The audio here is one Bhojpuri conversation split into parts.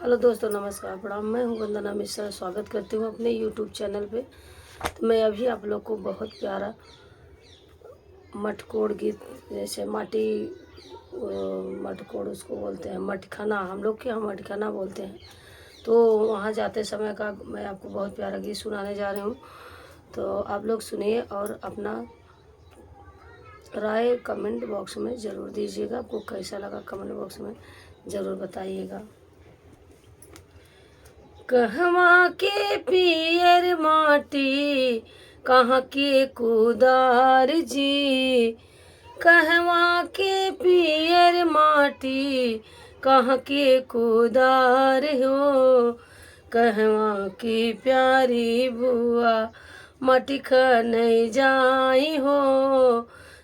हेलो दोस्तों, नमस्कार, प्रणाम। मैं हूं वंदना मिश्रा। स्वागत करती हूं अपने यूट्यूब चैनल पे। तो मैं अभी आप लोग को बहुत प्यारा मटकोड़ गीत, जैसे माटी मटकोड़ उसको बोलते हैं, मटखाना, हम लोग के यहाँ मटखाना बोलते हैं। तो वहाँ जाते समय का मैं आपको बहुत प्यारा गीत सुनाने जा रही हूँ। तो आप लोग सुनिए और अपना राय कमेंट बॉक्स में ज़रूर दीजिएगा। आपको कैसा लगा कमेंट बॉक्स में ज़रूर बताइएगा। कहवा के पियर माटी, कहाँ के कुदार जी। कहवा के पियर माटी, कहाँ के कुदार हो। कहवा की प्यारी बुआ, माटी खने जाई हो।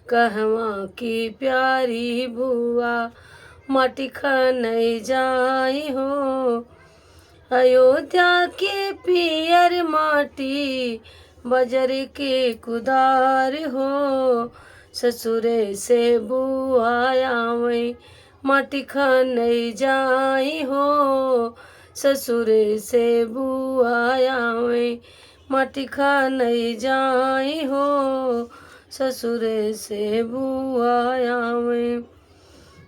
कहवा की प्यारी बुआ, माटी खने जाई हो। अयोध्या के पियर माटी, बजर के कुदार हो। ससुरे से बुआ आवे, माटी खने जाई हो। ससुरे से बुआ आवे, माटी खने जाई हो। ससुरे से बुआ आवे।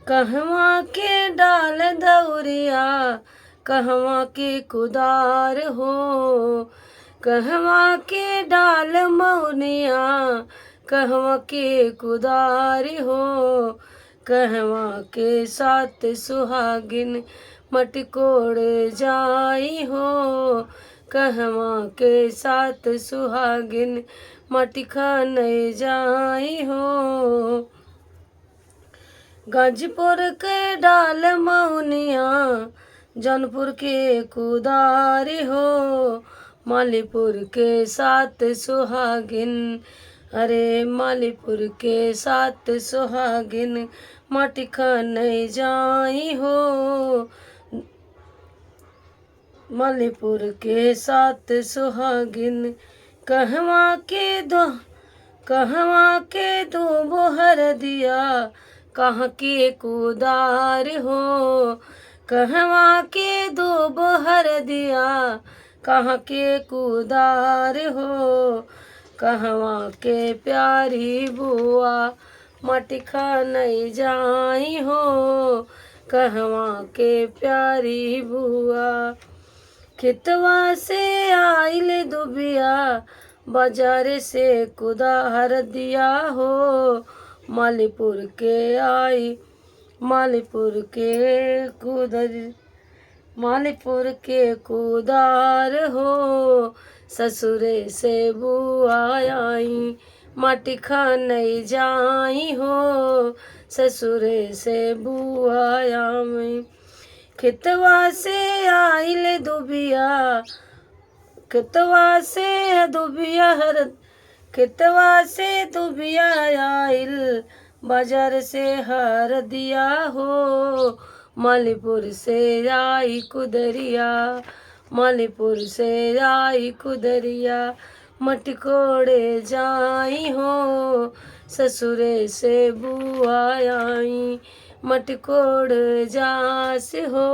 कहवा के डाल दौरिया, कहवा के कुदार हो। कहवा के डाल मौनिया, कहवा के कुदार हो। कहवा के साथ सुहागिन, मटकोड़ जाई हो। कहवा के साथ सुहागिन, मटी खने जाई हो। गाजीपुर के डाल मौनिया, जौनपुर के कुदार हो। मालीपुर के साथ सुहागिन, अरे मालीपुर के साथ सुहागिन, माटी खने जाई हो। मालीपुर के साथ सुहागिन, कहवा के दो बोहर दिया, कहाँ के कुदार हो। कहवा के दो बोहर दिया, कहाँ के कुदार हो। कहवा के प्यारी बुआ, माटी खने जाई हो। कहवा के प्यारी बुआ, खेतवा से आइल दुबिया, बाजार से कुदार दिया हो। मालीपुर के आई, मालीपुर के कुदार हो। ससुरे से बुआ आई, माटी खने जाई हो। ससुरे से बुआ आई। खेतवा से आइल दुबिया, खेतवा से दुबिया आइल, बाजार से हर दिया हो। मालीपुर से आई कुदरिया, मालीपुर से आई कुदरिया, मटकोड़े जाई हो। ससुरे से बुआ आई, मटकोड़ जास हो।